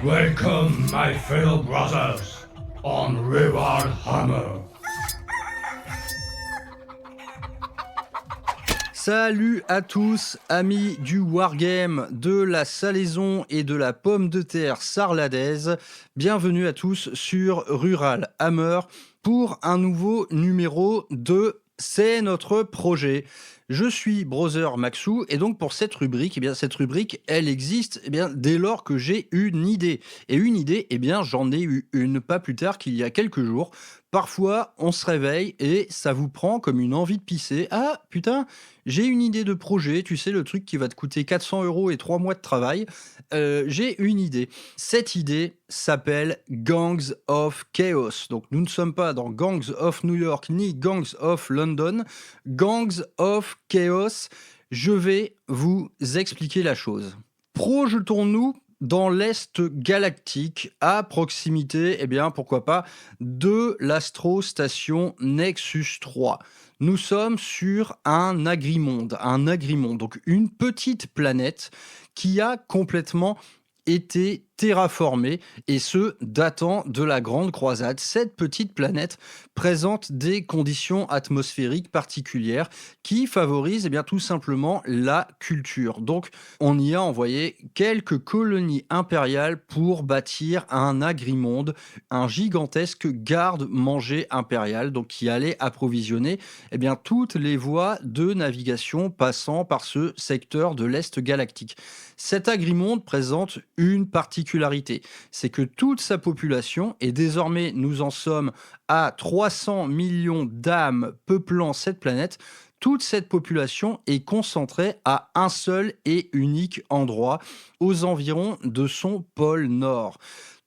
Welcome, my fellow brothers, on Reward Hammer. Salut à tous, amis du Wargame, de la salaison et de la pomme de terre sarladaise. Bienvenue à tous sur Rural Hammer pour un nouveau numéro de C'est notre projet. Je suis Brother Maxou et donc pour cette rubrique, cette rubrique, elle existe dès lors que j'ai une idée. Et une idée, j'en ai eu une pas plus tard qu'il y a quelques jours. Parfois, on se réveille et ça vous prend comme une envie de pisser. Ah, putain, j'ai une idée de projet, tu sais, le truc qui va te coûter 400 € et 3 mois de travail. J'ai une idée. Cette idée s'appelle Gangs of Chaos. Donc, nous ne sommes pas dans Gangs of New York ni Gangs of London. Gangs of Chaos. Je vais vous expliquer la chose. Projetons-nous dans l'Est galactique, à proximité, pourquoi pas, de l'astrostation Nexus 3. Nous sommes sur un agrimonde, donc une petite planète qui a complètement été terraformée, et ce, datant de la Grande Croisade. Cette petite planète présente des conditions atmosphériques particulières qui favorisent tout simplement la culture. Donc, on y a envoyé quelques colonies impériales pour bâtir un agrimonde, un gigantesque garde-manger impérial, donc qui allait approvisionner toutes les voies de navigation passant par ce secteur de l'Est galactique. Cet agrimonde présente une particularité, c'est que toute sa population, et désormais nous en sommes à 300 millions d'âmes peuplant cette planète, toute cette population est concentrée à un seul et unique endroit, aux environs de son pôle nord.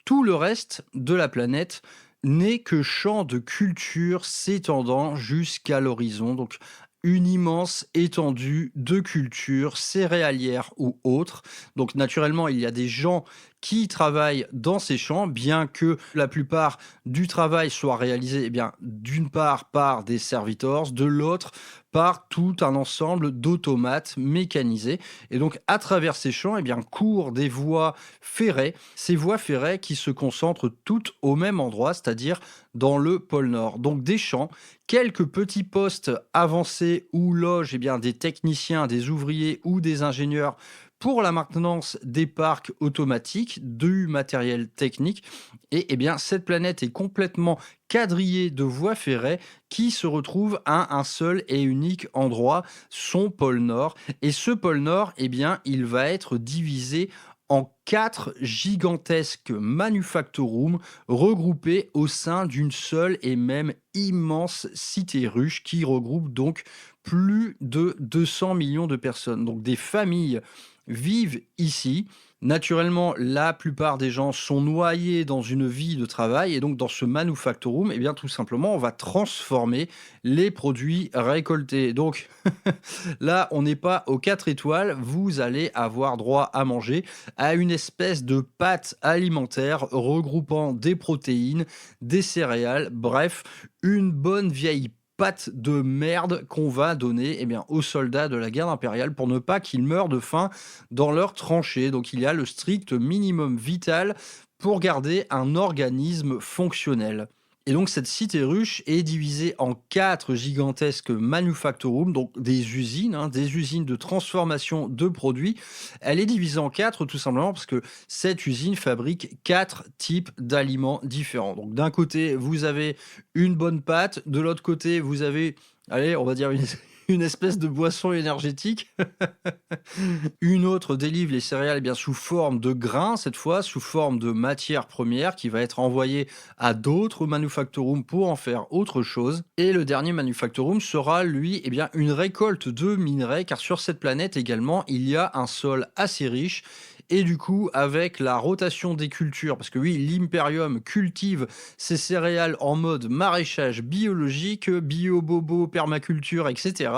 Tout le reste de la planète n'est que champ de culture s'étendant jusqu'à l'horizon, donc une immense étendue de culture céréalière ou autre. Donc naturellement, il y a des gens qui travaillent dans ces champs, bien que la plupart du travail soit réalisé d'une part par des servitors, de l'autre par tout un ensemble d'automates mécanisés. Et donc à travers ces champs, courent des voies ferrées, ces voies ferrées qui se concentrent toutes au même endroit, c'est-à-dire dans le pôle Nord. Donc des champs, quelques petits postes avancés où logent des techniciens, des ouvriers ou des ingénieurs pour la maintenance des parcs automatiques, du matériel technique. Et cette planète est complètement quadrillée de voies ferrées qui se retrouvent à un seul et unique endroit, son pôle Nord. Et ce pôle Nord, il va être divisé en 4 gigantesques manufactorums regroupés au sein d'une seule et même immense cité ruche qui regroupe donc plus de 200 millions de personnes. Donc des familles vivent ici. Naturellement, la plupart des gens sont noyés dans une vie de travail, et donc dans ce manufactorum, tout simplement, on va transformer les produits récoltés. Donc là, on n'est pas aux 4 étoiles, vous allez avoir droit à manger à une espèce de pâte alimentaire regroupant des protéines, des céréales, bref, une bonne vieille pâte de merde qu'on va donner aux soldats de la garde impériale pour ne pas qu'ils meurent de faim dans leurs tranchées. Donc il y a le strict minimum vital pour garder un organisme fonctionnel. Et donc cette cité ruche est divisée en 4 gigantesques manufactorums, donc des usines de transformation de produits. Elle est divisée en 4 tout simplement parce que cette usine fabrique 4 types d'aliments différents. Donc d'un côté, vous avez une bonne pâte, de l'autre côté, vous avez, allez, on va dire une espèce de boisson énergétique. Une autre délivre les céréales sous forme de grains, cette fois sous forme de matière première qui va être envoyée à d'autres manufactorums pour en faire autre chose. Et le dernier manufactorum sera lui une récolte de minerais, car sur cette planète également il y a un sol assez riche. Et du coup, avec la rotation des cultures, parce que oui, l'Imperium cultive ses céréales en mode maraîchage biologique, bio-bobo, permaculture, etc.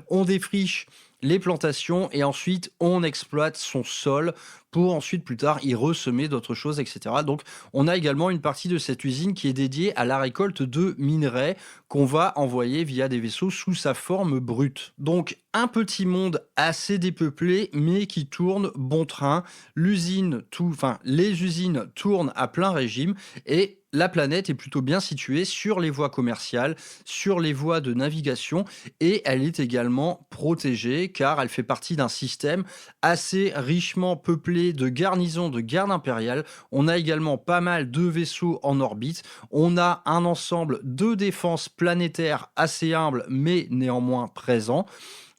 On défriche les plantations et ensuite on exploite son sol pour ensuite plus tard y ressemer d'autres choses, etc. Donc on a également une partie de cette usine qui est dédiée à la récolte de minerais qu'on va envoyer via des vaisseaux sous sa forme brute. Donc un petit monde assez dépeuplé, mais qui tourne bon train. Les usines tournent à plein régime et la planète est plutôt bien située sur les voies commerciales, sur les voies de navigation et elle est également protégée car elle fait partie d'un système assez richement peuplé de garnisons de garde impériale. On a également pas mal de vaisseaux en orbite. On a un ensemble de défense planétaire assez humble mais néanmoins présent.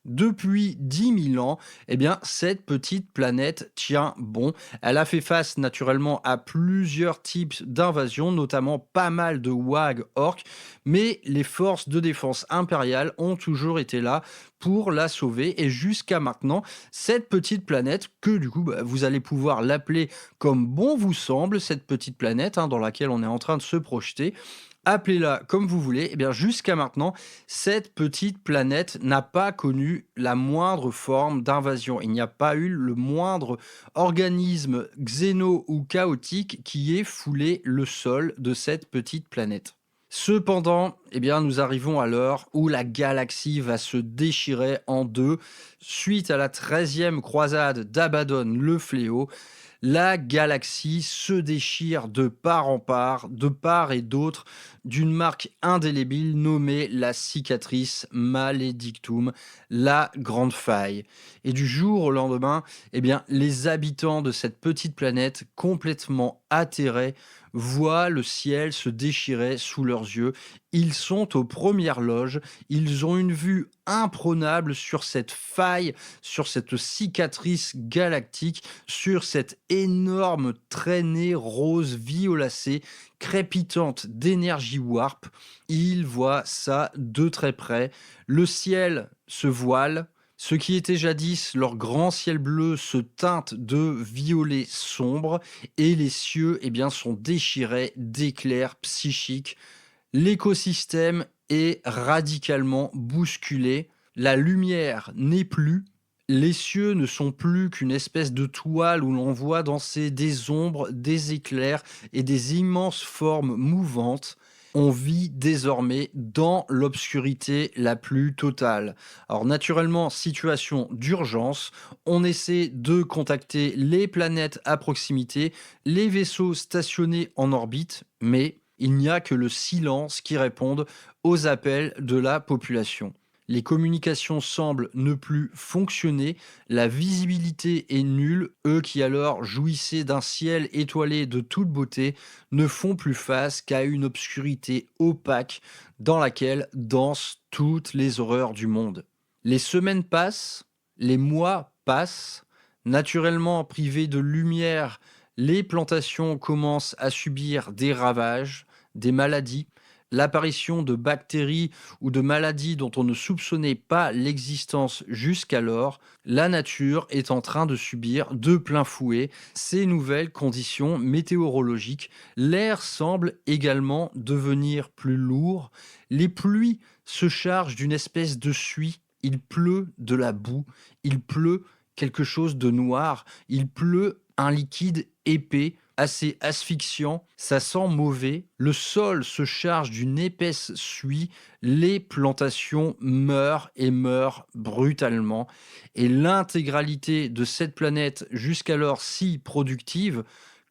Depuis 10 000 ans, eh bien, cette petite planète tient bon. Elle a fait face naturellement à plusieurs types d'invasions, notamment pas mal de WAG orques, mais les forces de défense impériales ont toujours été là pour la sauver. Et jusqu'à maintenant, cette petite planète, que du coup, vous allez pouvoir l'appeler comme bon vous semble, cette petite planète dans laquelle on est en train de se projeter, appelez-la comme vous voulez, et bien jusqu'à maintenant, cette petite planète n'a pas connu la moindre forme d'invasion. Il n'y a pas eu le moindre organisme xéno ou chaotique qui ait foulé le sol de cette petite planète. Cependant, eh bien, nous arrivons à l'heure où la galaxie va se déchirer en deux. Suite à la 13e croisade d'Abaddon le Fléau, la galaxie se déchire de part en part, de part et d'autre, d'une marque indélébile nommée la cicatrice maledictum, la grande faille. Et du jour au lendemain, eh bien, les habitants de cette petite planète complètement atterrés voient le ciel se déchirer sous leurs yeux. Ils sont aux premières loges, ils ont une vue imprenable sur cette faille, sur cette cicatrice galactique, sur cette énorme traînée rose violacée, crépitante d'énergie warp. Ils voient ça de très près. Le ciel se voile. Ce qui était jadis leur grand ciel bleu se teinte de violet sombre et les cieux sont déchirés d'éclairs psychiques. L'écosystème est radicalement bousculé. La lumière n'est plus. Les cieux ne sont plus qu'une espèce de toile où l'on voit danser des ombres, des éclairs et des immenses formes mouvantes. On vit désormais dans l'obscurité la plus totale. Alors naturellement, situation d'urgence, on essaie de contacter les planètes à proximité, les vaisseaux stationnés en orbite, mais il n'y a que le silence qui réponde aux appels de la population. Les communications semblent ne plus fonctionner, la visibilité est nulle, eux qui alors jouissaient d'un ciel étoilé de toute beauté ne font plus face qu'à une obscurité opaque dans laquelle dansent toutes les horreurs du monde. Les semaines passent, les mois passent, naturellement privées de lumière, les plantations commencent à subir des ravages, des maladies, l'apparition de bactéries ou de maladies dont on ne soupçonnait pas l'existence jusqu'alors, la nature est en train de subir de plein fouet ces nouvelles conditions météorologiques. L'air semble également devenir plus lourd, les pluies se chargent d'une espèce de suie, il pleut de la boue, il pleut quelque chose de noir, il pleut un liquide épais, assez asphyxiant, ça sent mauvais, le sol se charge d'une épaisse suie, les plantations meurent et meurent brutalement, et l'intégralité de cette planète, jusqu'alors si productive,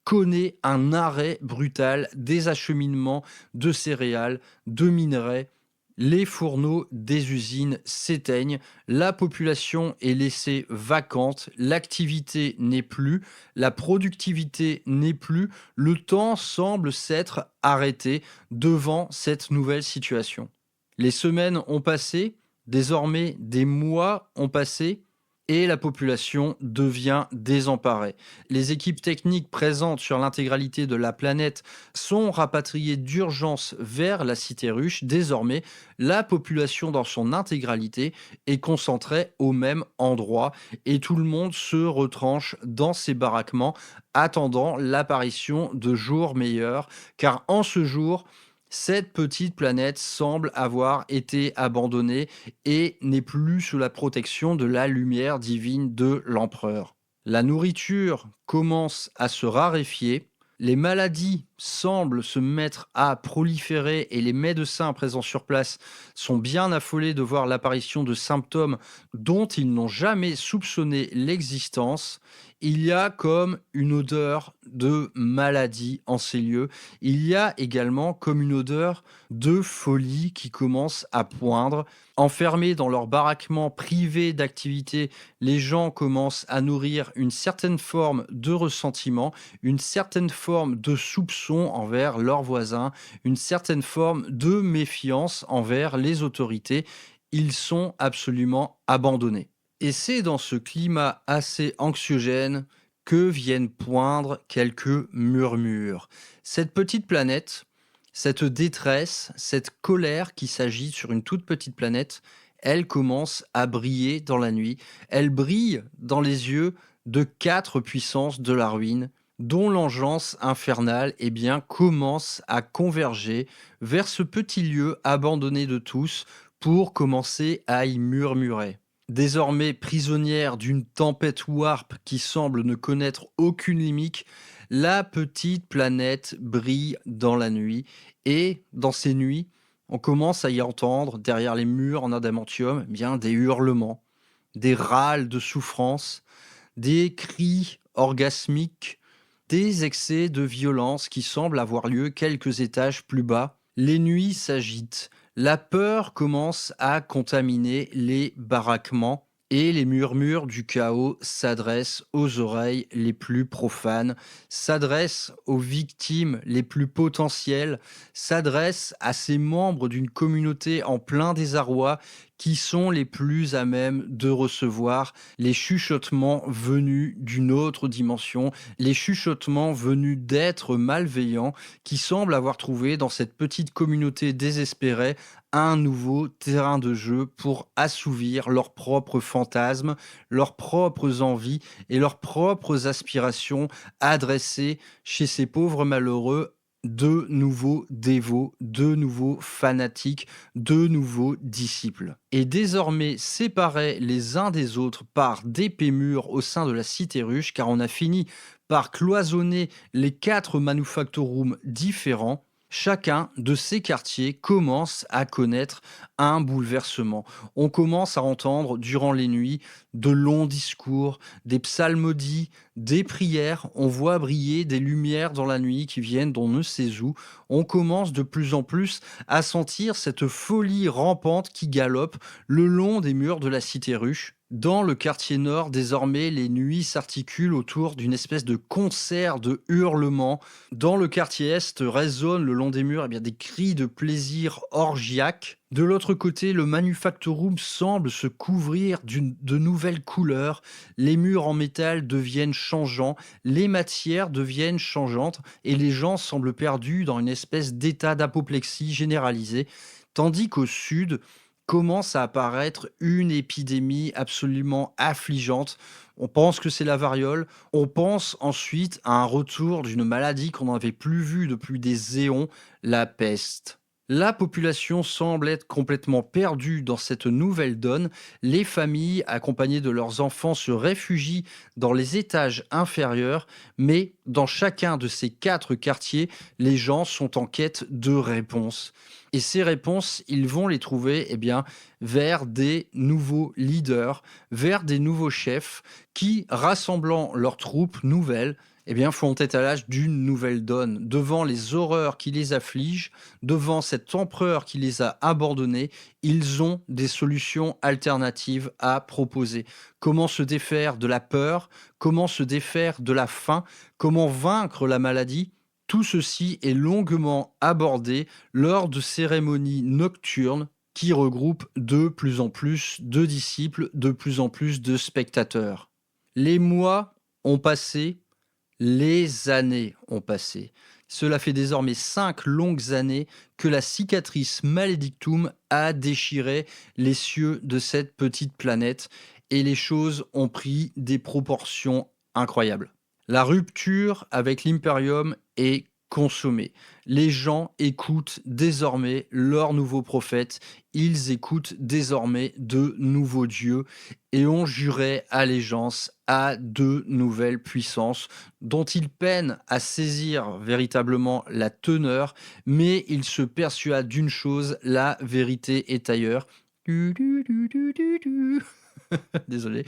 connaît un arrêt brutal des acheminements de céréales, de minerais. Les fourneaux des usines s'éteignent, la population est laissée vacante, l'activité n'est plus, la productivité n'est plus, le temps semble s'être arrêté devant cette nouvelle situation. Les semaines ont passé, désormais des mois ont passé, et la population devient désemparée. Les équipes techniques présentes sur l'intégralité de la planète sont rapatriées d'urgence vers la cité ruche. Désormais, la population dans son intégralité est concentrée au même endroit et tout le monde se retranche dans ses baraquements attendant l'apparition de jours meilleurs, car en ce jour, cette petite planète semble avoir été abandonnée et n'est plus sous la protection de la lumière divine de l'empereur. La nourriture commence à se raréfier, les maladies semble se mettre à proliférer et les médecins présents sur place sont bien affolés de voir l'apparition de symptômes dont ils n'ont jamais soupçonné l'existence, il y a comme une odeur de maladie en ces lieux. Il y a également comme une odeur de folie qui commence à poindre. Enfermés dans leur baraquement, privés d'activité, les gens commencent à nourrir une certaine forme de ressentiment, une certaine forme de soupçon envers leurs voisins, une certaine forme de méfiance envers les autorités. Ils sont absolument abandonnés. Et c'est dans ce climat assez anxiogène que viennent poindre quelques murmures. Cette petite planète, cette détresse, cette colère qui s'agit sur une toute petite planète, elle commence à briller dans la nuit. Elle brille dans les yeux de 4 puissances de la ruine, dont l'engeance infernale commence à converger vers ce petit lieu abandonné de tous pour commencer à y murmurer. Désormais prisonnière d'une tempête warp qui semble ne connaître aucune limite, la petite planète brille dans la nuit et dans ces nuits, on commence à y entendre derrière les murs en adamantium des hurlements, des râles de souffrance, des cris orgasmiques, des excès de violence qui semblent avoir lieu quelques étages plus bas. Les nuits s'agitent, la peur commence à contaminer les baraquements et les murmures du chaos s'adressent aux oreilles les plus profanes, s'adressent aux victimes les plus potentielles, s'adressent à ces membres d'une communauté en plein désarroi qui sont les plus à même de recevoir les chuchotements venus d'une autre dimension, les chuchotements venus d'êtres malveillants qui semblent avoir trouvé dans cette petite communauté désespérée un nouveau terrain de jeu pour assouvir leurs propres fantasmes, leurs propres envies et leurs propres aspirations adressées chez ces pauvres malheureux de nouveaux dévots, de nouveaux fanatiques, de nouveaux disciples. Et désormais séparés les uns des autres par d'épais murs au sein de la cité ruche, car on a fini par cloisonner les 4 manufactorums différents, chacun de ces quartiers commence à connaître un bouleversement. On commence à entendre durant les nuits de longs discours, des psalmodies, des prières. On voit briller des lumières dans la nuit qui viennent d'on ne sait où. On commence de plus en plus à sentir cette folie rampante qui galope le long des murs de la cité ruche. Dans le quartier nord, désormais, les nuits s'articulent autour d'une espèce de concert de hurlements. Dans le quartier est résonnent le long des murs des cris de plaisir orgiaques. De l'autre côté, le manufactorum semble se couvrir de nouvelles couleurs. Les murs en métal deviennent changeants, les matières deviennent changeantes et les gens semblent perdus dans une espèce d'état d'apoplexie généralisée. Tandis qu'au sud, commence à apparaître une épidémie absolument affligeante. On pense que c'est la variole. On pense ensuite à un retour d'une maladie qu'on n'avait plus vue depuis des éons, la peste. La population semble être complètement perdue dans cette nouvelle donne. Les familles, accompagnées de leurs enfants, se réfugient dans les étages inférieurs, mais dans chacun de ces 4 quartiers, les gens sont en quête de réponses. Et ces réponses, ils vont les trouver vers des nouveaux leaders, vers des nouveaux chefs qui, rassemblant leurs troupes nouvelles, font étalage d'une nouvelle donne. Devant les horreurs qui les affligent, devant cet empereur qui les a abandonnés, ils ont des solutions alternatives à proposer. Comment se défaire de la peur? Comment se défaire de la faim? Comment vaincre la maladie? Tout ceci est longuement abordé lors de cérémonies nocturnes qui regroupent de plus en plus de disciples, de plus en plus de spectateurs. Les mois ont passé, les années ont passé. Cela fait désormais 5 longues années que la cicatrice Maledictum a déchiré les cieux de cette petite planète et les choses ont pris des proportions incroyables. La rupture avec l'Imperium est consommer. Les gens écoutent désormais leur nouveau prophète, ils écoutent désormais de nouveaux dieux et ont juré allégeance à de nouvelles puissances dont ils peinent à saisir véritablement la teneur, mais ils se persuadent d'une chose, la vérité est ailleurs. Du, du, du, du, du, du. Désolé.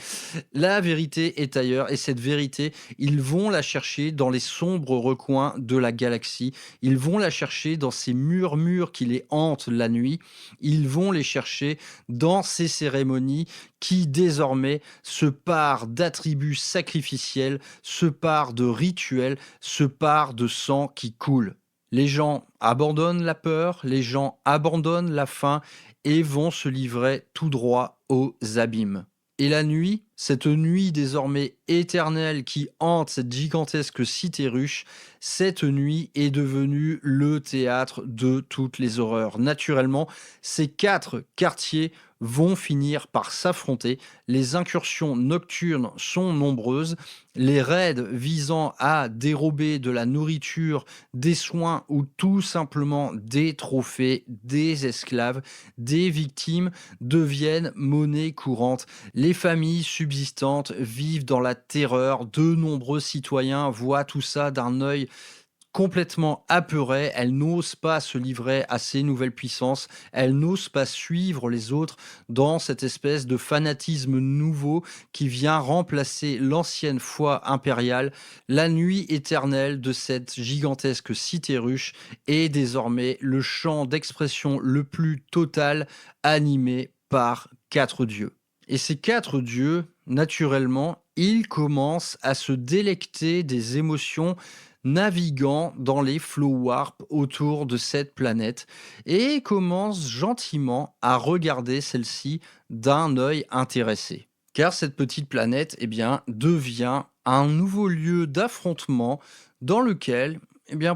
La vérité est ailleurs et cette vérité, ils vont la chercher dans les sombres recoins de la galaxie. Ils vont la chercher dans ces murmures qui les hantent la nuit. Ils vont les chercher dans ces cérémonies qui désormais se parent d'attributs sacrificiels, se parent de rituels, se parent de sang qui coule. Les gens abandonnent la peur, les gens abandonnent la faim et vont se livrer tout droit aux abîmes. Et la nuit, cette nuit désormais éternelle qui hante cette gigantesque cité ruche, cette nuit est devenue le théâtre de toutes les horreurs. Naturellement, ces 4 quartiers vont finir par s'affronter. Les incursions nocturnes sont nombreuses. Les raids visant à dérober de la nourriture, des soins ou tout simplement des trophées, des esclaves, des victimes deviennent monnaie courante. Les familles subsistantes vivent dans la terreur. De nombreux citoyens voient tout ça d'un œil complètement apeurées, elles n'osent pas se livrer à ces nouvelles puissances, elles n'osent pas suivre les autres dans cette espèce de fanatisme nouveau qui vient remplacer l'ancienne foi impériale. La nuit éternelle de cette gigantesque cité ruche est désormais le champ d'expression le plus total animé par 4 dieux. Et ces 4 dieux, naturellement, ils commencent à se délecter des émotions naviguant dans les flow warp autour de cette planète et commence gentiment à regarder celle-ci d'un œil intéressé. Car cette petite planète devient un nouveau lieu d'affrontement dans lequel,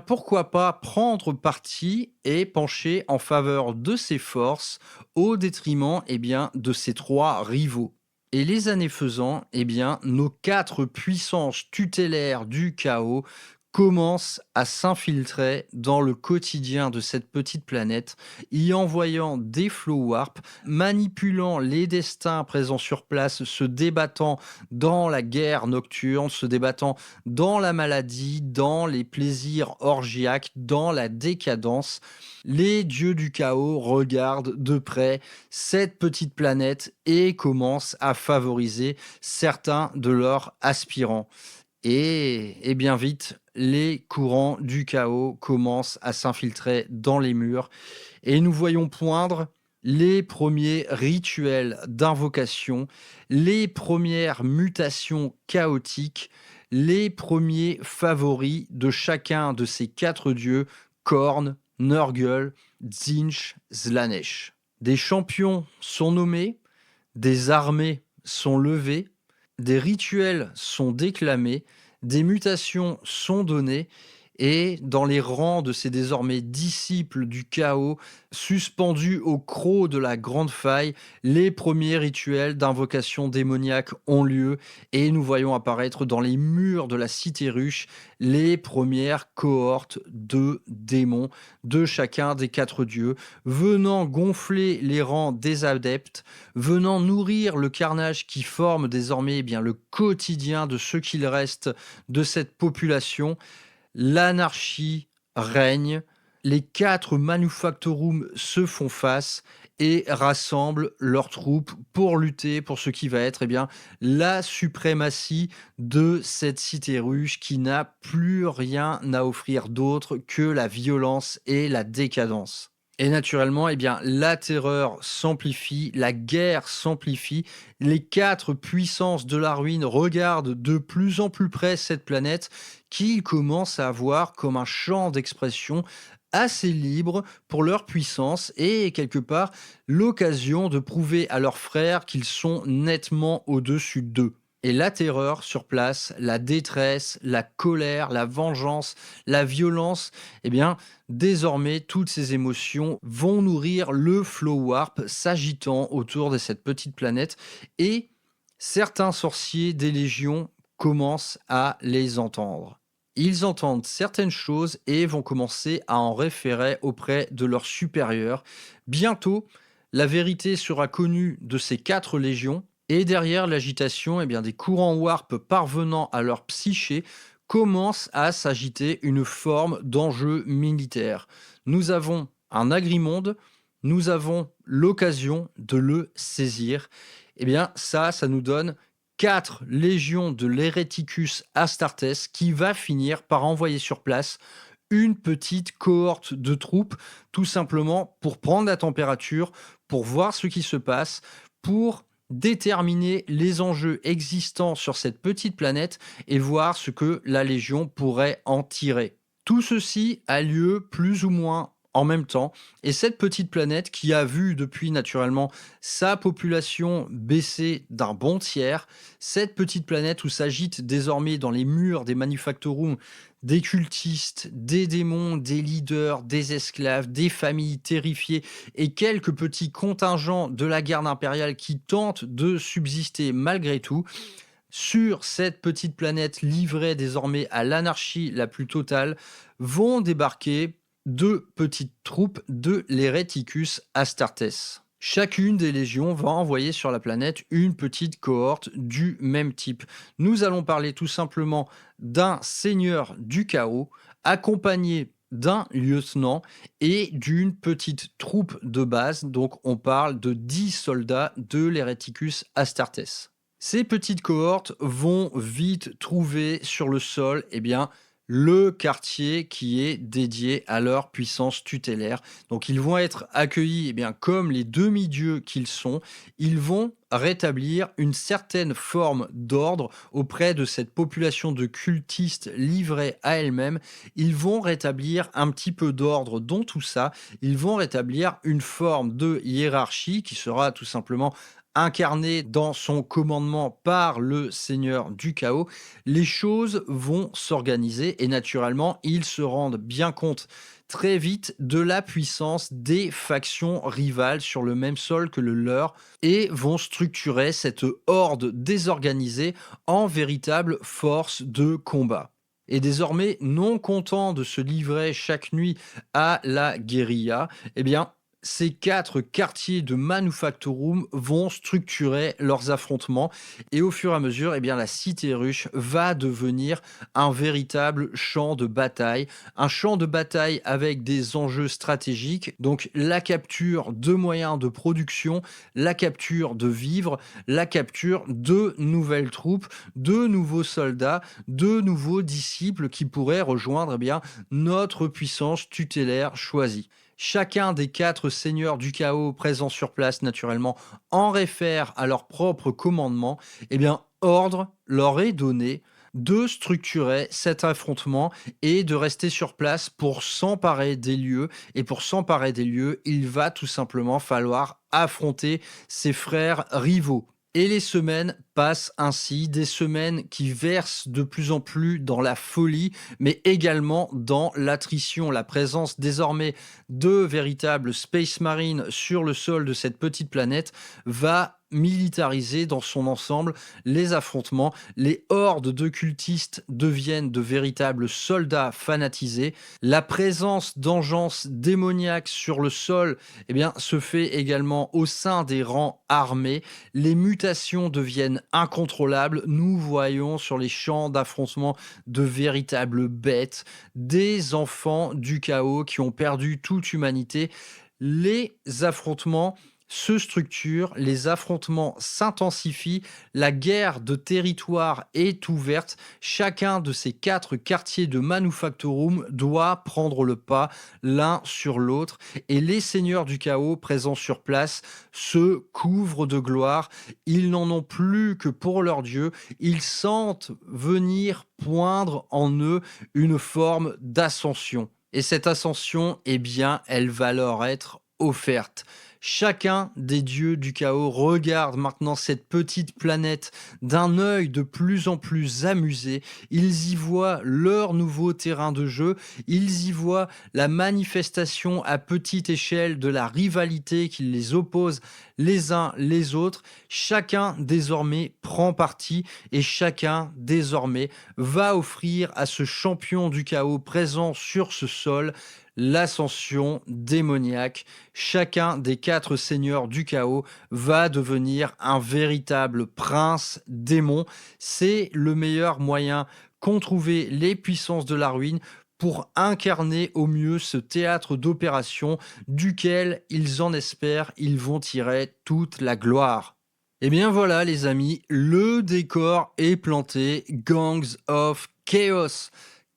pourquoi pas prendre parti et pencher en faveur de ses forces au détriment de ses 3 rivaux. Et les années faisant, nos 4 puissances tutélaires du chaos commencent à s'infiltrer dans le quotidien de cette petite planète, y envoyant des flow warp, manipulant les destins présents sur place, se débattant dans la guerre nocturne, se débattant dans la maladie, dans les plaisirs orgiaques, dans la décadence. Les dieux du chaos regardent de près cette petite planète et commencent à favoriser certains de leurs aspirants. Et bien vite, les courants du chaos commencent à s'infiltrer dans les murs et nous voyons poindre les premiers rituels d'invocation, les premières mutations chaotiques, les premiers favoris de chacun de ces 4 dieux, Khorne, Nurgle, Tzeentch, Slaanesh. Des champions sont nommés, des armées sont levées, des rituels sont déclamés, des mutations sont données, et dans les rangs de ces désormais disciples du chaos, suspendus au croc de la grande faille, les premiers rituels d'invocation démoniaque ont lieu, et nous voyons apparaître dans les murs de la cité ruche les premières cohortes de démons de chacun des 4 dieux, venant gonfler les rangs des adeptes, venant nourrir le carnage qui forme désormais le quotidien de ce qu'il reste de cette population. L'anarchie règne, les 4 manufactorums se font face et rassemblent leurs troupes pour lutter pour ce qui va être la suprématie de cette cité ruche qui n'a plus rien à offrir d'autre que la violence et la décadence. Et naturellement, la terreur s'amplifie, la guerre s'amplifie, les 4 puissances de la ruine regardent de plus en plus près cette planète qu'ils commencent à voir comme un champ d'expression assez libre pour leur puissance et quelque part l'occasion de prouver à leurs frères qu'ils sont nettement au-dessus d'eux. Et la terreur sur place, la détresse, la colère, la vengeance, la violence, désormais, toutes ces émotions vont nourrir le flow warp s'agitant autour de cette petite planète et certains sorciers des légions commencent à les entendre. ils entendent certaines choses et vont commencer à en référer auprès de leurs supérieurs. Bientôt, la vérité sera connue de ces 4 légions et derrière l'agitation, eh bien, des courants warp parvenant à leur psyché commence à s'agiter une forme d'enjeu militaire. Nous avons un agrimonde, nous avons l'occasion de le saisir. Eh bien, ça nous donne 4 légions de l'Hereticus Astartes qui va finir par envoyer sur place une petite cohorte de troupes, tout simplement pour prendre la température, pour voir ce qui se passe, pour déterminer les enjeux existants sur cette petite planète et voir ce que la Légion pourrait en tirer. Tout ceci a lieu plus ou moins en même temps, et cette petite planète qui a vu depuis naturellement sa population baisser d'un bon tiers, cette petite planète où s'agitent désormais dans les murs des manufactorums des cultistes, des démons, des leaders, des esclaves, des familles terrifiées et quelques petits contingents de la garde impériale qui tentent de subsister malgré tout. Sur cette petite planète livrée désormais à l'anarchie la plus totale, vont débarquer 2 petites troupes de l'Hereticus Astartes. Chacune des légions va envoyer sur la planète une petite cohorte du même type. Nous allons parler tout simplement d'un seigneur du chaos accompagné d'un lieutenant et d'une petite troupe de base. Donc on parle de 10 soldats de l'Hereticus Astartes. Ces petites cohortes vont vite trouver sur le sol le quartier qui est dédié à leur puissance tutélaire. Donc ils vont être accueillis comme les demi-dieux qu'ils sont. Ils vont rétablir une certaine forme d'ordre auprès de cette population de cultistes livrés à elle-même. Ils vont rétablir un petit peu d'ordre dans tout ça. Ils vont rétablir une forme de hiérarchie qui sera tout simplement incarné dans son commandement par le Seigneur du Chaos, les choses vont s'organiser et naturellement, ils se rendent bien compte très vite de la puissance des factions rivales sur le même sol que le leur et vont structurer cette horde désorganisée en véritable force de combat. Et désormais, non content de se livrer chaque nuit à la guérilla, ces 4 quartiers de Manufactorum vont structurer leurs affrontements et au fur et à mesure, la cité ruche va devenir un véritable champ de bataille. Un champ de bataille avec des enjeux stratégiques, donc la capture de moyens de production, la capture de vivres, la capture de nouvelles troupes, de nouveaux soldats, de nouveaux disciples qui pourraient rejoindre notre puissance tutélaire choisie. Chacun des 4 seigneurs du chaos présents sur place, naturellement, en réfère à leur propre commandement. Ordre leur est donné de structurer cet affrontement et de rester sur place pour s'emparer des lieux. Et pour s'emparer des lieux, il va tout simplement falloir affronter ses frères rivaux. Et les semaines passent ainsi, des semaines qui versent de plus en plus dans la folie, mais également dans l'attrition. La présence désormais de véritables Space Marines sur le sol de cette petite planète va militariser dans son ensemble les affrontements. Les hordes de cultistes deviennent de véritables soldats fanatisés. La présence d'engeances démoniaques sur le sol se fait également au sein des rangs armés. Les mutations deviennent incontrôlables. Nous voyons sur les champs d'affrontement de véritables bêtes, des enfants du chaos qui ont perdu toute humanité. Les affrontements se structurent, les affrontements s'intensifient, la guerre de territoire est ouverte. Chacun de ces 4 quartiers de Manufactorum doit prendre le pas l'un sur l'autre et les seigneurs du chaos présents sur place se couvrent de gloire. Ils n'en ont plus que pour leur dieu. Ils sentent venir poindre en eux une forme d'ascension. Et cette ascension, elle va leur être offerte. Chacun des dieux du chaos regarde maintenant cette petite planète d'un œil de plus en plus amusé. Ils y voient leur nouveau terrain de jeu, ils y voient la manifestation à petite échelle de la rivalité qui les oppose les uns les autres. Chacun désormais prend parti et chacun désormais va offrir à ce champion du chaos présent sur ce sol l'ascension démoniaque. Chacun des 4 seigneurs du chaos va devenir un véritable prince démon. C'est le meilleur moyen qu'ont trouvé les puissances de la ruine pour incarner au mieux ce théâtre d'opération duquel ils en espèrent, ils vont tirer toute la gloire. Et bien voilà les amis, le décor est planté, Gangs of Chaos.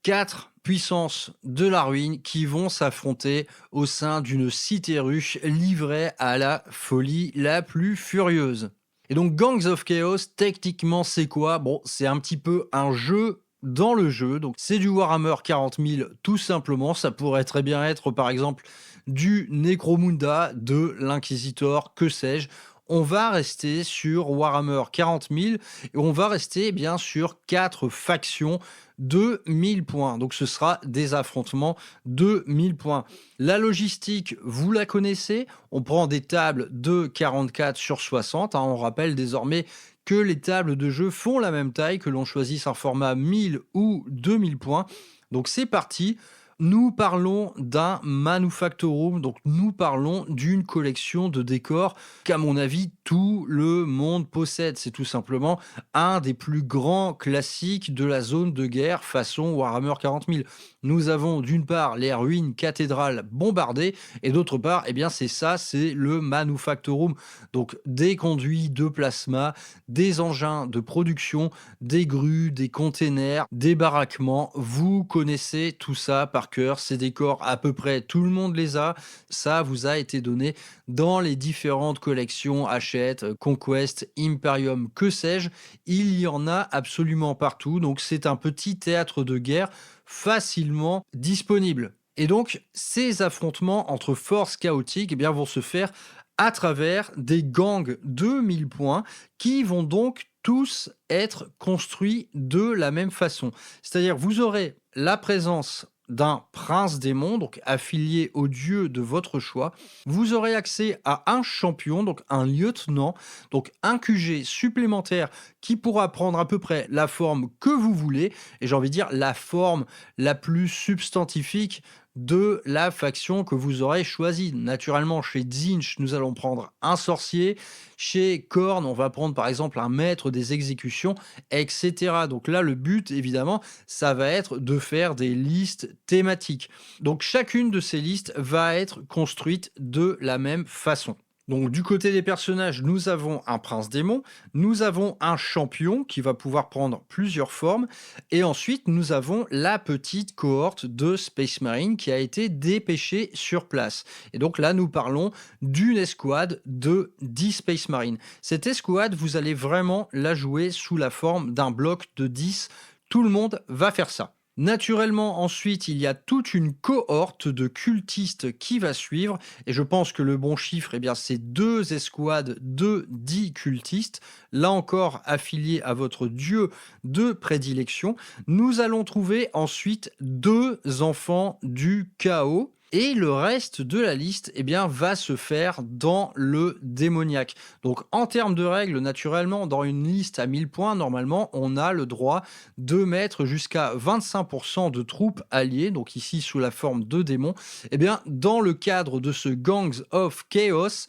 4 puissances de la ruine qui vont s'affronter au sein d'une cité ruche livrée à la folie la plus furieuse. Et donc Gangs of Chaos, techniquement c'est quoi? Bon, c'est un petit peu un jeu dans le jeu, donc c'est du Warhammer 40 000 tout simplement, ça pourrait très bien être par exemple du Necromunda, de l'Inquisitor, que sais-je. On va rester sur Warhammer 40 000 et on va rester bien sur 4 factions de 1000 points. Donc ce sera des affrontements de 1000 points. La logistique, vous la connaissez. On prend des tables de 44 sur 60. On rappelle désormais que les tables de jeu font la même taille, que l'on choisisse un format 1000 ou 2000 points. Donc c'est parti. Nous parlons d'un Manufactorum, donc nous parlons d'une collection de décors qu'à mon avis tout le monde possède. C'est tout simplement un des plus grands classiques de la zone de guerre façon Warhammer 40 000. Nous avons d'une part les ruines cathédrales bombardées et d'autre part, eh bien c'est ça, c'est le Manufactorum. Donc des conduits de plasma, des engins de production, des grues, des containers, des baraquements. Vous connaissez tout ça par cœur. Ces décors, à peu près tout le monde les a. Ça vous a été donné dans les différentes collections Hachette, Conquest, Imperium, que sais-je. Il y en a absolument partout. Donc c'est un petit théâtre de guerre facilement disponible. Et donc, ces affrontements entre forces chaotiques eh bien, vont se faire à travers des gangs de 1000 points qui vont donc tous être construits de la même façon. C'est-à-dire, vous aurez la présence d'un prince démon, donc affilié au dieu de votre choix. Vous aurez accès à un champion, donc un lieutenant, donc un QG supplémentaire qui pourra prendre à peu près la forme que vous voulez, et j'ai envie de dire la forme la plus substantifique de la faction que vous aurez choisie. Naturellement, chez Tzeentch, nous allons prendre un sorcier. Chez Khorne, on va prendre par exemple un maître des exécutions, etc. Donc là, le but, évidemment, ça va être de faire des listes thématiques. Donc chacune de ces listes va être construite de la même façon. Donc du côté des personnages, nous avons un prince démon, nous avons un champion qui va pouvoir prendre plusieurs formes, et ensuite nous avons la petite cohorte de Space Marine qui a été dépêchée sur place. Et donc là, nous parlons d'une escouade de 10 Space Marines. Cette escouade, vous allez vraiment la jouer sous la forme d'un bloc de 10. Tout le monde va faire ça. Naturellement, ensuite, il y a toute une cohorte de cultistes qui va suivre, et je pense que le bon chiffre, eh bien, c'est 2 escouades de 10 cultistes, là encore affiliés à votre dieu de prédilection. Nous allons trouver ensuite 2 enfants du chaos, et le reste de la liste eh bien, va se faire dans le démoniaque. Donc en termes de règles, naturellement, dans une liste à 1000 points, normalement, on a le droit de mettre jusqu'à 25% de troupes alliées, donc ici sous la forme de démons. Eh bien, dans le cadre de ce Gangs of Chaos,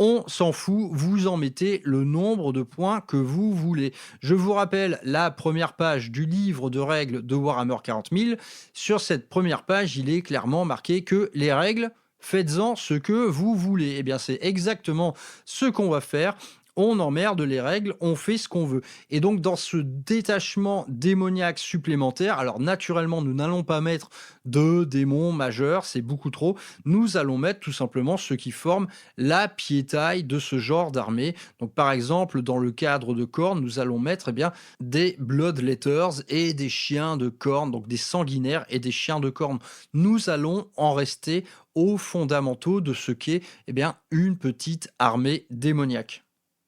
on s'en fout, vous en mettez le nombre de points que vous voulez. Je vous rappelle la première page du livre de règles de Warhammer 40 000. Sur cette première page, il est clairement marqué que les règles, faites-en ce que vous voulez. Eh bien, c'est exactement ce qu'on va faire. on emmerde les règles, on fait ce qu'on veut. Et donc dans ce détachement démoniaque supplémentaire, alors naturellement nous n'allons pas mettre de démons majeurs, c'est beaucoup trop, nous allons mettre tout simplement ceux qui forment la piétaille de ce genre d'armée. Donc par exemple dans le cadre de Khorne, nous allons mettre des Bloodletters et des chiens de Khorne, donc des sanguinaires et des chiens de Khorne. Nous allons en rester aux fondamentaux de ce qu'est une petite armée démoniaque.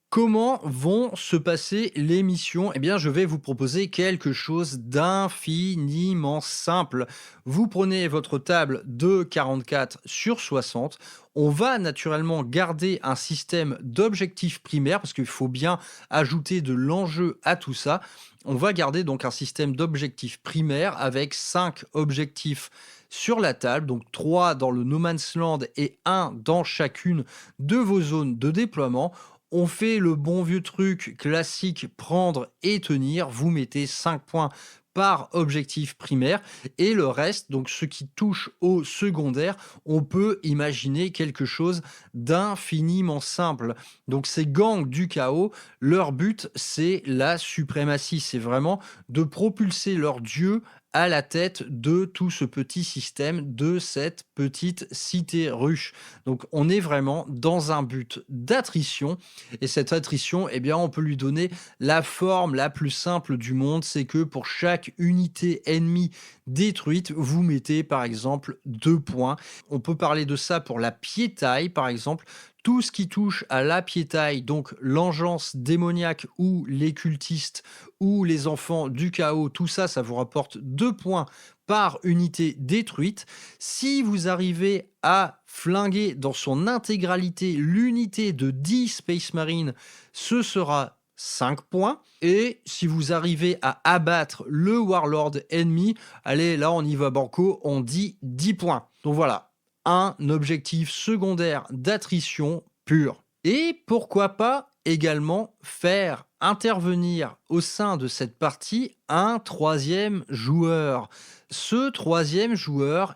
Comment vont se passer les missions? Je vais vous proposer quelque chose d'infiniment simple. Vous prenez votre table de 44 sur 60. On va naturellement garder un système d'objectifs primaires parce qu'il faut bien ajouter de l'enjeu à tout ça. On va garder donc un système d'objectifs primaires avec 5 objectifs sur la table, donc 3 dans le No Man's Land et 1 dans chacune de vos zones de déploiement. On fait le bon vieux truc classique, prendre et tenir. Vous mettez 5 points par objectif primaire et le reste, donc ce qui touche au secondaire, on peut imaginer quelque chose d'infiniment simple. Donc ces gangs du chaos, leur but c'est la suprématie, c'est vraiment de propulser leur dieu à la tête de tout ce petit système, de cette petite cité ruche. Donc on est vraiment dans un but d'attrition et cette attrition, on peut lui donner la forme la plus simple du monde, c'est que pour chaque unité ennemie détruite, vous mettez par exemple 2 points. On peut parler de ça pour la piétaille par exemple. Tout ce qui touche à la piétaille, donc l'engeance démoniaque ou les cultistes ou les enfants du chaos, tout ça, ça vous rapporte 2 points par unité détruite. Si vous arrivez à flinguer dans son intégralité l'unité de 10 Space Marines, ce sera 5 points. Et si vous arrivez à abattre le Warlord ennemi, allez, là on y va banco, on dit 10 points. Donc voilà, un objectif secondaire d'attrition pure. Et pourquoi pas également faire intervenir au sein de cette partie un troisième joueur. Ce troisième joueur,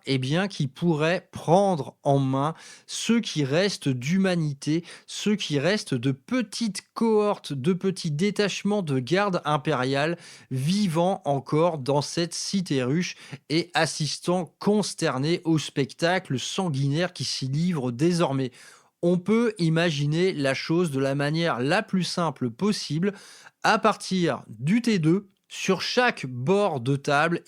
qui pourrait prendre en main ce qui reste d'humanité, ce qui reste de petites cohortes, de petits détachements de garde impériale vivant encore dans cette cité ruche et assistant consterné au spectacle sanguinaire qui s'y livre désormais. On peut imaginer la chose de la manière la plus simple possible à partir du T2 sur chaque bord de table,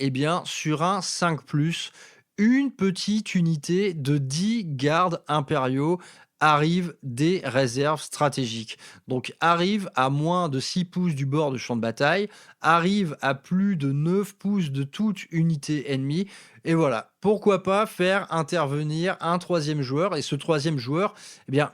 sur un 5+, une petite unité de 10 gardes impériaux arrive des réserves stratégiques. Donc arrive à moins de 6 pouces du bord de champ de bataille, arrive à plus de 9 pouces de toute unité ennemie. Et voilà, pourquoi pas faire intervenir un troisième joueur. Et ce troisième joueur,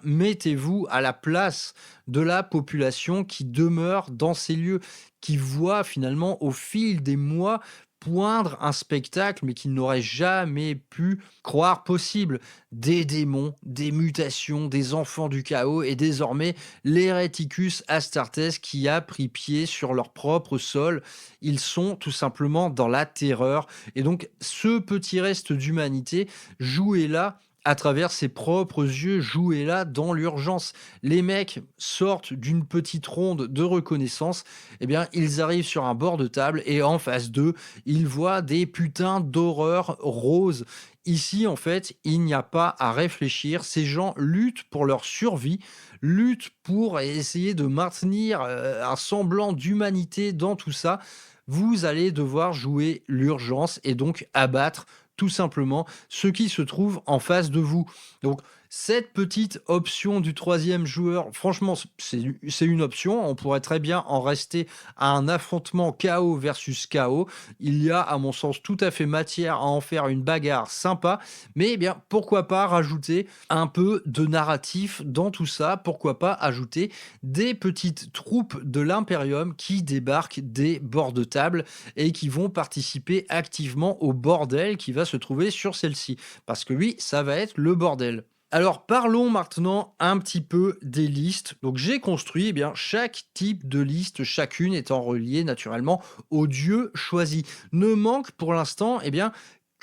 mettez-vous à la place de la population qui demeure dans ces lieux, qui voit finalement au fil des mois poindre un spectacle, mais qu'il n'aurait jamais pu croire possible. Des démons, des mutations, des enfants du chaos et désormais l'Héréticus Astartes qui a pris pied sur leur propre sol. Ils sont tout simplement dans la terreur. Et donc, ce petit reste d'humanité, jouez-là à travers ses propres yeux, jouez-là dans l'urgence. Les mecs sortent d'une petite ronde de reconnaissance, ils arrivent sur un bord de table et en face d'eux, ils voient des putains d'horreurs roses. Ici, en fait, il n'y a pas à réfléchir. Ces gens luttent pour leur survie, luttent pour essayer de maintenir un semblant d'humanité dans tout ça. Vous allez devoir jouer l'urgence et donc abattre tout simplement ce qui se trouve en face de vous. Donc, cette petite option du troisième joueur, franchement, c'est une option. On pourrait très bien en rester à un affrontement chaos versus chaos. Il y a, à mon sens, tout à fait matière à en faire une bagarre sympa. Mais pourquoi pas rajouter un peu de narratif dans tout ça? Pourquoi pas ajouter des petites troupes de l'Imperium qui débarquent des bords de table et qui vont participer activement au bordel qui va se trouver sur celle-ci. Parce que oui, ça va être le bordel. Alors parlons maintenant un petit peu des listes. Donc j'ai construit chaque type de liste, chacune étant reliée naturellement au dieu choisi. Ne manque pour l'instant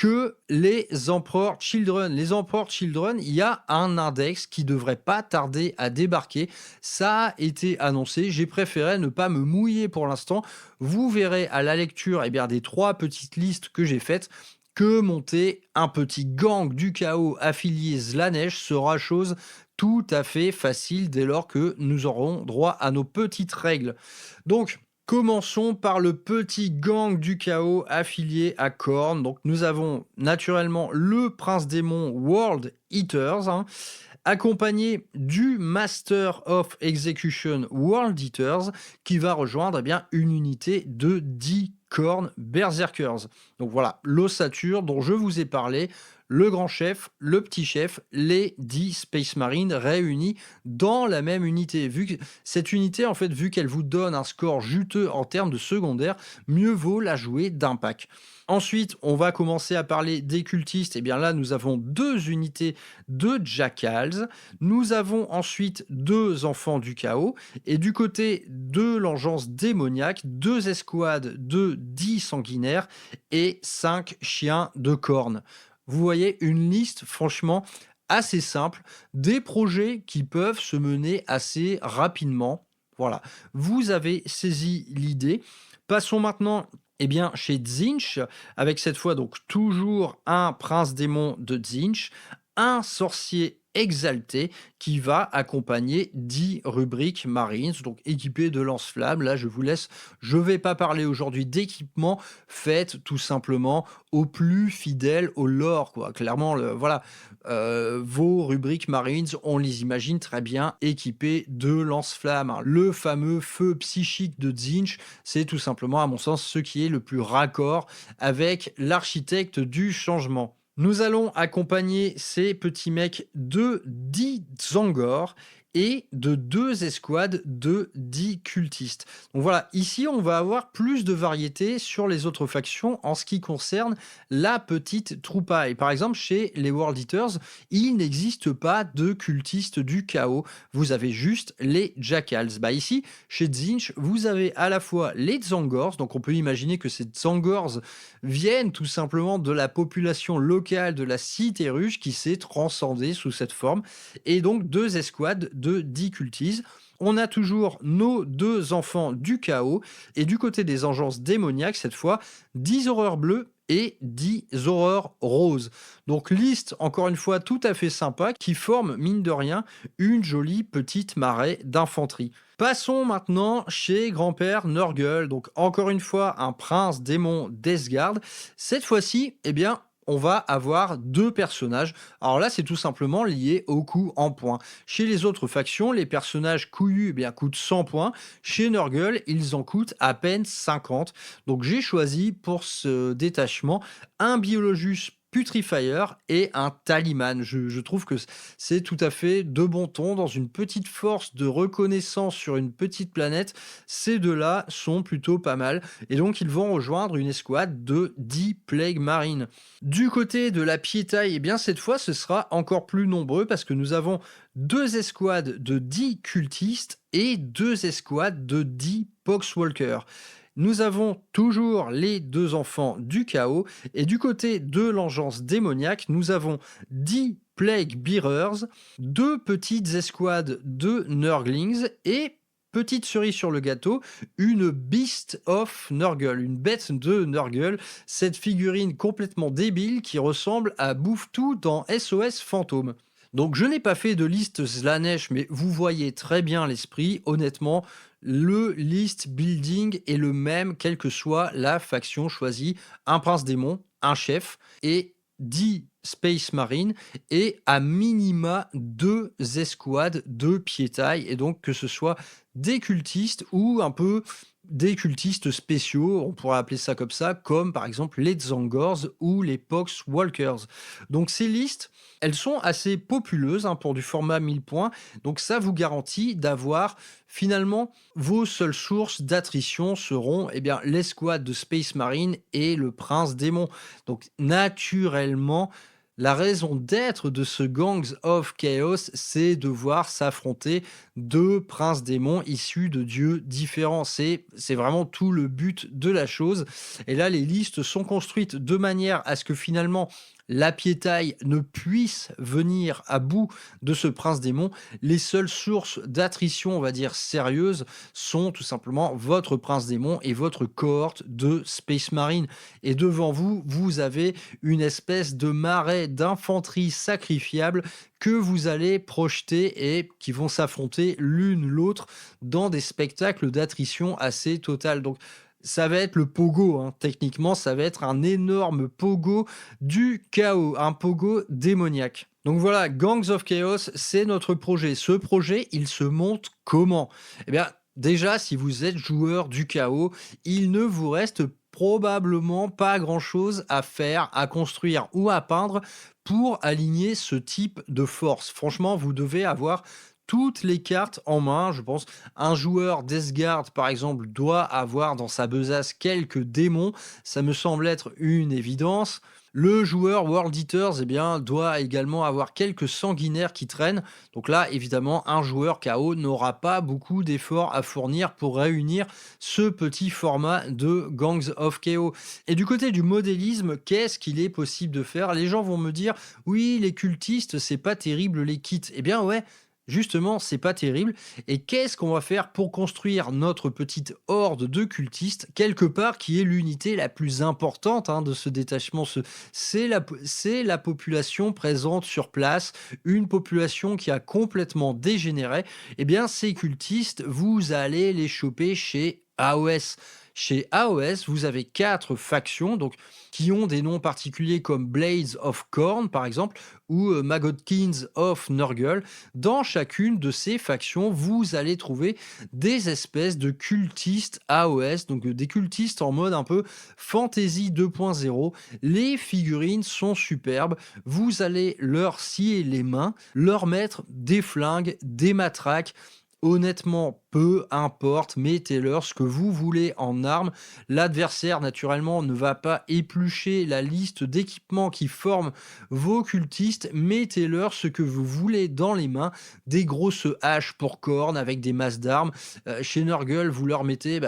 que les Emperor Children. Les Emperor Children, il y a un index qui devrait pas tarder à débarquer. Ça a été annoncé. J'ai préféré ne pas me mouiller pour l'instant. Vous verrez à la lecture des 3 petites listes que j'ai faites que monter un petit gang du chaos affilié Slanesh sera chose tout à fait facile dès lors que nous aurons droit à nos petites règles. Donc, commençons par le petit gang du chaos affilié à Khorne. Donc, nous avons naturellement le prince démon World Eaters, accompagné du Master of Execution World Eaters, qui va rejoindre une unité de 10 Khorne Berserkers. Donc voilà, l'ossature dont je vous ai parlé, le grand chef, le petit chef, les 10 Space Marines réunis dans la même unité. Vu que cette unité, en fait, vu qu'elle vous donne un score juteux en termes de secondaire, mieux vaut la jouer d'un pack. Ensuite, on va commencer à parler des cultistes. Et bien là, nous avons 2 unités de Jackals. Nous avons ensuite 2 enfants du chaos. Et du côté de l'engeance démoniaque, 2 escouades de 10 sanguinaires et 5 chiens de Khorne. Vous voyez une liste franchement assez simple, des projets qui peuvent se mener assez rapidement. Voilà, vous avez saisi l'idée. Passons maintenant chez Tzeentch, avec cette fois donc toujours un prince démon de Tzeentch, un sorcier exalté qui va accompagner 10 rubriques Marines, donc équipés de lance-flammes. Là, je vous laisse, je vais pas parler aujourd'hui d'équipement, faites tout simplement au plus fidèle au lore, quoi. Clairement, voilà, vos rubriques Marines, on les imagine très bien équipés de lance-flammes. Le fameux feu psychique de Tzeentch, c'est tout simplement, à mon sens, ce qui est le plus raccord avec l'architecte du changement. Nous allons accompagner ces petits mecs de 10 Zangor et de 2 escouades de 10 cultistes. Donc voilà, ici on va avoir plus de variété sur les autres factions en ce qui concerne la petite troupaille. Par exemple, chez les World Eaters, il n'existe pas de cultistes du chaos. Vous avez juste les Jackals. Ici, chez Tzeentch, vous avez à la fois les Zangors, donc on peut imaginer que ces Zangors viennent tout simplement de la population locale de la cité ruche qui s'est transcendée sous cette forme, et donc 2 escouades de 10 cultistes. On a toujours nos 2 enfants du chaos, et du côté des engences démoniaques, cette fois, 10 horreurs bleues et 10 horreurs roses. Donc liste, encore une fois, tout à fait sympa, qui forme, mine de rien, une jolie petite marée d'infanterie. Passons maintenant chez grand-père Nurgle, donc encore une fois, un prince démon d'Esgard. Cette fois-ci, on va avoir 2 personnages. Alors là, c'est tout simplement lié au coût en points. Chez les autres factions, les personnages couillus coûtent 100 points. Chez Nurgle, ils en coûtent à peine 50. Donc j'ai choisi pour ce détachement un Biologus Putrifier et un Taliman. Je trouve que c'est tout à fait de bon ton dans une petite force de reconnaissance sur une petite planète. Ces 2-là sont plutôt pas mal et donc ils vont rejoindre une escouade de 10 Plague Marines. Du côté de la Piétaille, cette fois ce sera encore plus nombreux parce que nous avons 2 escouades de 10 cultistes et 2 escouades de 10 Poxwalkers. Nous avons toujours les 2 enfants du chaos et du côté de l'engeance démoniaque, nous avons 10 Plague Bearers, 2 petites escouades de Nurglings et, petite cerise sur le gâteau, une Beast of Nurgle, une bête de Nurgle, cette figurine complètement débile qui ressemble à Bouffe-Tout dans SOS Fantôme. Donc je n'ai pas fait de liste Slanesh, mais vous voyez très bien l'esprit. Honnêtement, le list building est le même, quelle que soit la faction choisie. Un prince démon, un chef et 10 Space Marines et à minima 2 escouades de piétaille. Et donc que ce soit des cultistes ou un peu des cultistes spéciaux, on pourrait appeler ça comme ça, comme par exemple les Zangors ou les Poxwalkers. Donc ces listes, elles sont assez populeuses pour du format 1000 points, donc ça vous garantit d'avoir finalement vos seules sources d'attrition seront l'escouade de Space Marine et le prince démon. Donc naturellement, La raison d'être de ce Gangs of Chaos, c'est de voir s'affronter 2 princes démons issus de dieux différents. C'est vraiment tout le but de la chose et là, les listes sont construites de manière à ce que finalement la piétaille ne puisse venir à bout de ce prince démon. Les seules sources d'attrition, on va dire sérieuses, sont tout simplement votre prince démon et votre cohorte de Space Marine. Et devant vous, vous avez une espèce de marais d'infanterie sacrifiable que vous allez projeter et qui vont s'affronter l'une l'autre dans des spectacles d'attrition assez total. Donc ça va être le pogo, hein. Techniquement, ça va être un énorme pogo du chaos, un pogo démoniaque. Donc voilà, Gangs of Chaos, c'est notre projet. Ce projet, il se monte comment? Eh bien, déjà, si vous êtes joueur du chaos, il ne vous reste probablement pas grand-chose à faire, à construire ou à peindre pour aligner ce type de force. Franchement, vous devez avoir toutes les cartes en main. Je pense un joueur d'Esgard, par exemple, doit avoir dans sa besace quelques démons. Ça me semble être une évidence. Le joueur World Eaters, eh bien, doit également avoir quelques sanguinaires qui traînent. Donc là, évidemment, un joueur KO n'aura pas beaucoup d'efforts à fournir pour réunir ce petit format de Gangs of Chaos. Et du côté du modélisme, qu'est-ce qu'il est possible de faire? Les gens vont me dire, oui, les cultistes, c'est pas terrible les kits. Eh bien ouais, justement, c'est pas terrible. Et qu'est-ce qu'on va faire pour construire notre petite horde de cultistes, quelque part qui est l'unité la plus importante hein, de ce détachement? C'est la population présente sur place, une population qui a complètement dégénéré. Eh bien, ces cultistes, vous allez les choper chez AOS. Chez AOS, vous avez 4 factions donc, qui ont des noms particuliers comme Blades of Corn, par exemple, ou Magodkins of Nurgle. Dans chacune de ces factions, vous allez trouver des espèces de cultistes AOS, donc des cultistes en mode un peu fantasy 2.0. Les figurines sont superbes. Vous allez leur scier les mains, leur mettre des flingues, des matraques. Honnêtement, peu importe, mettez-leur ce que vous voulez en armes. L'adversaire, naturellement, ne va pas éplucher la liste d'équipements qui forment vos cultistes. Mettez-leur ce que vous voulez dans les mains. Des grosses haches pour cornes avec des masses d'armes. Chez Nurgle, vous leur mettez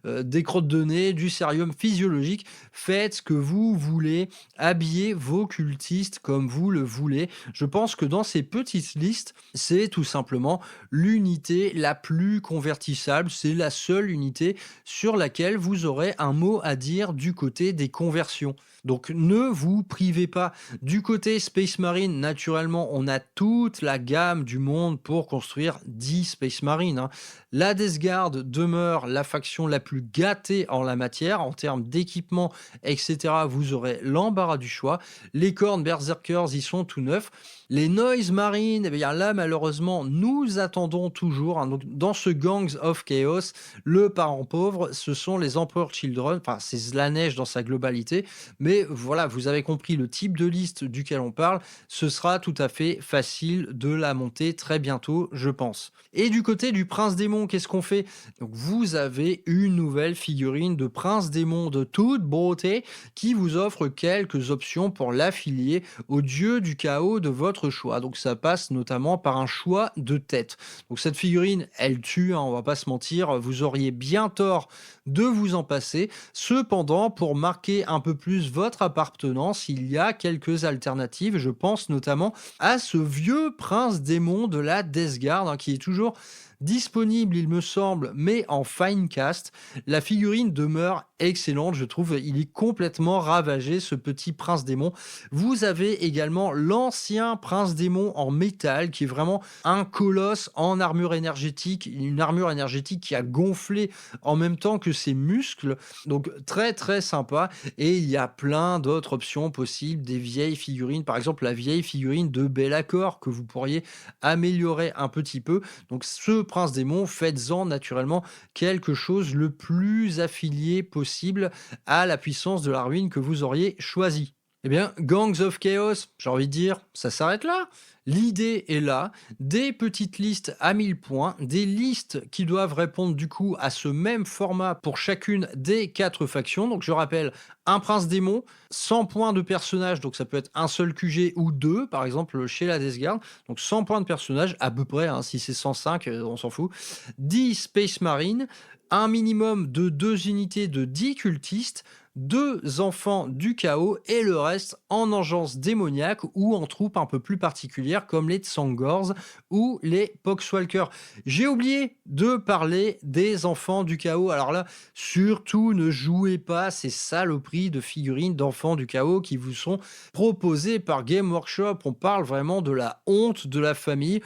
des crottes de nez, du cérium physiologique. Faites ce que vous voulez. Habillez vos cultistes comme vous le voulez. Je pense que dans ces petites listes, c'est tout simplement l'unité la plus convertissable. C'est la seule unité sur laquelle vous aurez un mot à dire du côté des conversions. Donc ne vous privez pas. Du côté Space Marine, naturellement, on a toute la gamme du monde pour construire 10 Space Marine, hein. La Death Guard demeure la faction la plus gâtée en la matière, en termes d'équipement, etc. Vous aurez l'embarras du choix. Les cornes Berserkers, ils sont tout neufs. Les Noise Marines, eh bien là, malheureusement, nous attendons toujours, hein. Donc, dans ce Gangs of Chaos, le parent pauvre, ce sont les Emperor Children. Enfin, c'est Slanesh dans sa globalité. Mais voilà, vous avez compris le type de liste duquel on parle. Ce sera tout à fait facile de la monter très bientôt, je pense. Et du côté du Prince Démon, qu'est-ce qu'on fait? Donc, vous avez une nouvelle figurine de Prince Démon de toute beauté qui vous offre quelques options pour l'affilier au dieu du chaos de votre choix. Donc, ça passe notamment par un choix de tête. Donc, cette figurine, elle tue, hein, on va pas se mentir. Vous auriez bien tort de vous en passer. Cependant, pour marquer un peu plus votre appartenance, il y a quelques alternatives. Je pense notamment à ce vieux prince démon de la Death Guard, hein, qui est toujours disponible, il me semble, mais en fine cast. La figurine demeure excellente, je trouve. Il est complètement ravagé, ce petit prince démon. Vous avez également l'ancien prince démon en métal, qui est vraiment un colosse en armure énergétique, une armure énergétique qui a gonflé en même temps que ses muscles. Donc très très sympa. Et il y a plein d'autres options possibles, des vieilles figurines, par exemple la vieille figurine de Bellacore que vous pourriez améliorer un petit peu. Donc ce prince démon, faites-en naturellement quelque chose le plus affilié possible à la puissance de la ruine que vous auriez choisi. Eh bien, Gangs of Chaos, j'ai envie de dire, ça s'arrête là. L'idée est là, des petites listes à 1000 points, des listes qui doivent répondre du coup à ce même format pour chacune des 4 factions. Donc je rappelle, un prince démon, 100 points de personnage, donc ça peut être un seul QG ou deux, par exemple chez la Death Guard. Donc 100 points de personnage, à peu près, hein, si c'est 105, on s'en fout. 10 Space Marine, un minimum de 2 unités de 10 cultistes, 2 enfants du chaos et le reste en engeance démoniaque ou en troupes un peu plus particulières comme les Tsangors ou les Poxwalkers. J'ai oublié de parler des enfants du chaos. Alors là, surtout ne jouez pas ces saloperies de figurines d'enfants du chaos qui vous sont proposées par Game Workshop. On parle vraiment de la honte de la famille.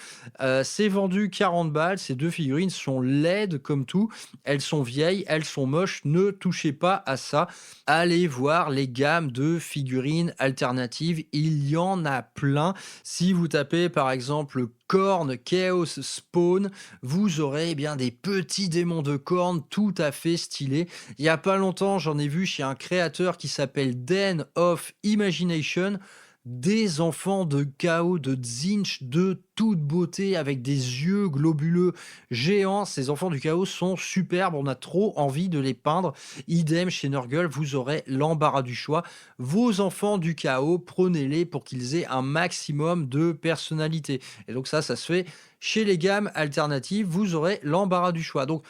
C'est vendu 40 balles. Ces 2 figurines sont laides comme tout. Elles sont vieilles, elles sont moches. Ne touchez pas à ça. Allez voir les gammes de figurines alternatives, il y en a plein. Si vous tapez par exemple Korn Chaos Spawn, vous aurez bien des petits démons de Korn tout à fait stylés. Il y a pas longtemps, j'en ai vu chez un créateur qui s'appelle Den of Imagination. Des enfants de chaos, de Zinch, de toute beauté, avec des yeux globuleux géants. Ces enfants du chaos sont superbes, on a trop envie de les peindre. Idem chez Nurgle, vous aurez l'embarras du choix. Vos enfants du chaos, prenez-les pour qu'ils aient un maximum de personnalité. Et donc ça se fait chez les gammes alternatives, vous aurez l'embarras du choix. Donc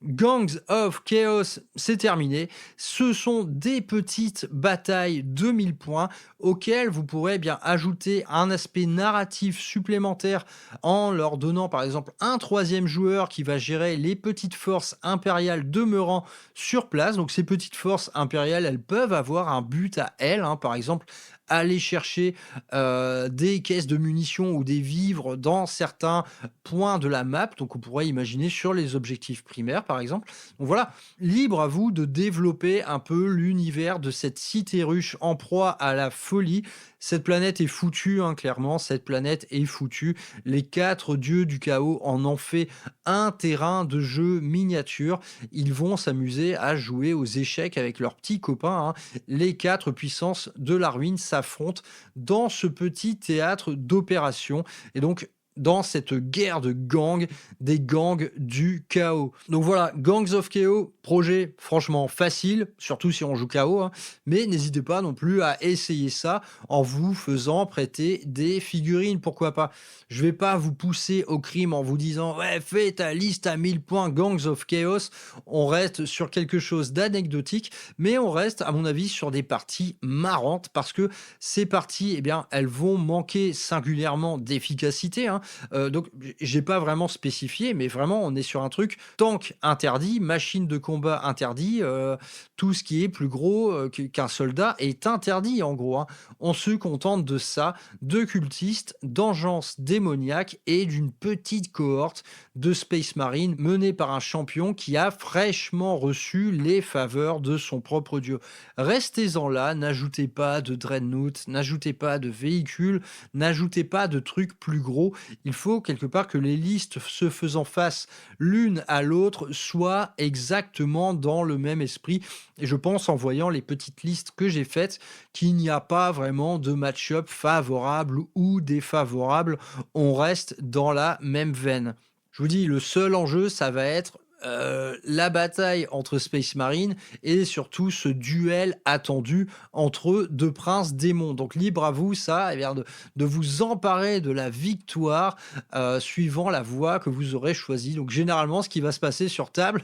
Gangs of Chaos, c'est terminé. Ce sont des petites batailles de 1000 points auxquelles vous pourrez bien ajouter un aspect narratif supplémentaire en leur donnant par exemple un 3e joueur qui va gérer les petites forces impériales demeurant sur place. Donc ces petites forces impériales, elles peuvent avoir un but à elles, hein, par exemple aller chercher des caisses de munitions ou des vivres dans certains points de la map. Donc on pourrait imaginer sur les objectifs primaires par exemple. Donc voilà, libre à vous de développer un peu l'univers de cette cité ruche en proie à la folie. Cette planète est foutue, hein, clairement, cette planète est foutue. Les 4 dieux du chaos en ont fait un terrain de jeu miniature. Ils vont s'amuser à jouer aux échecs avec leurs petits copains, hein. Les 4 puissances de la ruine s'affrontent dans ce petit théâtre d'opération. Et donc, dans cette guerre de gangs, des gangs du chaos. Donc voilà, Gangs of Chaos, projet franchement facile, surtout si on joue chaos, hein, mais n'hésitez pas non plus à essayer ça en vous faisant prêter des figurines, pourquoi pas. Je vais pas vous pousser au crime en vous disant « Ouais, fais ta liste à 1000 points Gangs of Chaos », on reste sur quelque chose d'anecdotique, mais on reste, à mon avis, sur des parties marrantes, parce que ces parties, eh bien, elles vont manquer singulièrement d'efficacité, hein. Donc j'ai pas vraiment spécifié, mais vraiment on est sur un truc tank interdit, machine de combat interdit, tout ce qui est plus gros qu'un soldat est interdit en gros, hein. On se contente de ça, de cultistes, d'engeance démoniaque et d'une petite cohorte de Space Marine menée par un champion qui a fraîchement reçu les faveurs de son propre dieu. Restez-en là, n'ajoutez pas de Dreadnought, n'ajoutez pas de véhicules, n'ajoutez pas de trucs plus gros. Il faut quelque part que les listes se faisant face l'une à l'autre soient exactement dans le même esprit. Et je pense, en voyant les petites listes que j'ai faites, qu'il n'y a pas vraiment de match-up favorable ou défavorable. On reste dans la même veine. Je vous dis, le seul enjeu, ça va être la bataille entre Space Marine et surtout ce duel attendu entre 2 princes démons. Donc libre à vous ça, eh bien, de vous emparer de la victoire suivant la voie que vous aurez choisie. Donc généralement ce qui va se passer sur table,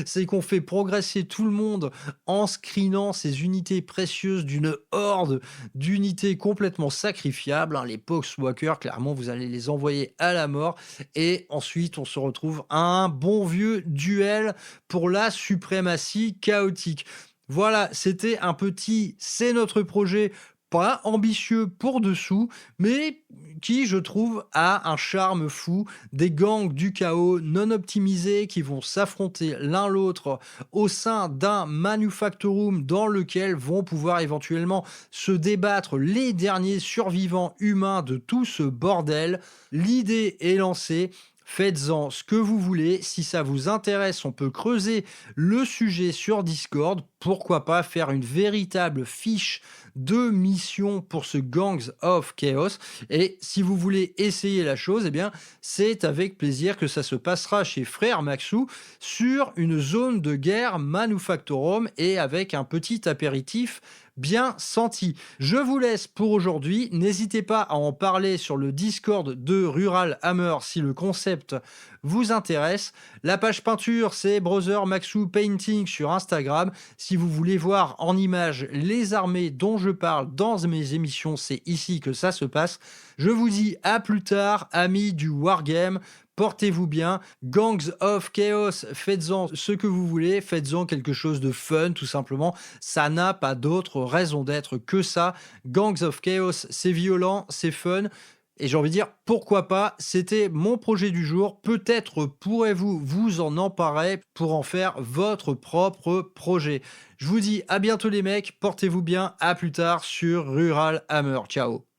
c'est qu'on fait progresser tout le monde en screenant ces unités précieuses d'une horde d'unités complètement sacrifiables, hein. Les Poxwalkers, clairement vous allez les envoyer à la mort et ensuite on se retrouve à un bon vieux duel pour la suprématie chaotique. Voilà, c'était un petit c'est notre projet, pas ambitieux pour dessous, mais qui, je trouve, a un charme fou. Des gangs du chaos non optimisés qui vont s'affronter l'un l'autre au sein d'un manufactorum dans lequel vont pouvoir éventuellement se débattre les derniers survivants humains de tout ce bordel. L'idée est lancée. Faites-en ce que vous voulez. Si ça vous intéresse, on peut creuser le sujet sur Discord. pourquoi pas faire une véritable fiche de mission pour ce Gangs of Chaos. Et si vous voulez essayer la chose, eh bien, c'est avec plaisir que ça se passera chez Frère Maxou sur une zone de guerre Manufactorum et avec un petit apéritif bien senti. Je vous laisse pour aujourd'hui. N'hésitez pas à en parler sur le Discord de Rural Hammer si le concept vous intéresse. La page peinture, c'est Brother Maxou Painting sur Instagram. Si vous voulez voir en images les armées dont je parle dans mes émissions, c'est ici que ça se passe. Je vous dis à plus tard, amis du Wargame. Portez-vous bien. Gangs of Chaos, faites-en ce que vous voulez. Faites-en quelque chose de fun, tout simplement. Ça n'a pas d'autre raison d'être que ça. Gangs of Chaos, c'est violent, c'est fun. Et j'ai envie de dire, pourquoi pas, c'était mon projet du jour. Peut-être pourrez-vous vous en emparer pour en faire votre propre projet. Je vous dis à bientôt les mecs, portez-vous bien, à plus tard sur Rural Hammer. Ciao.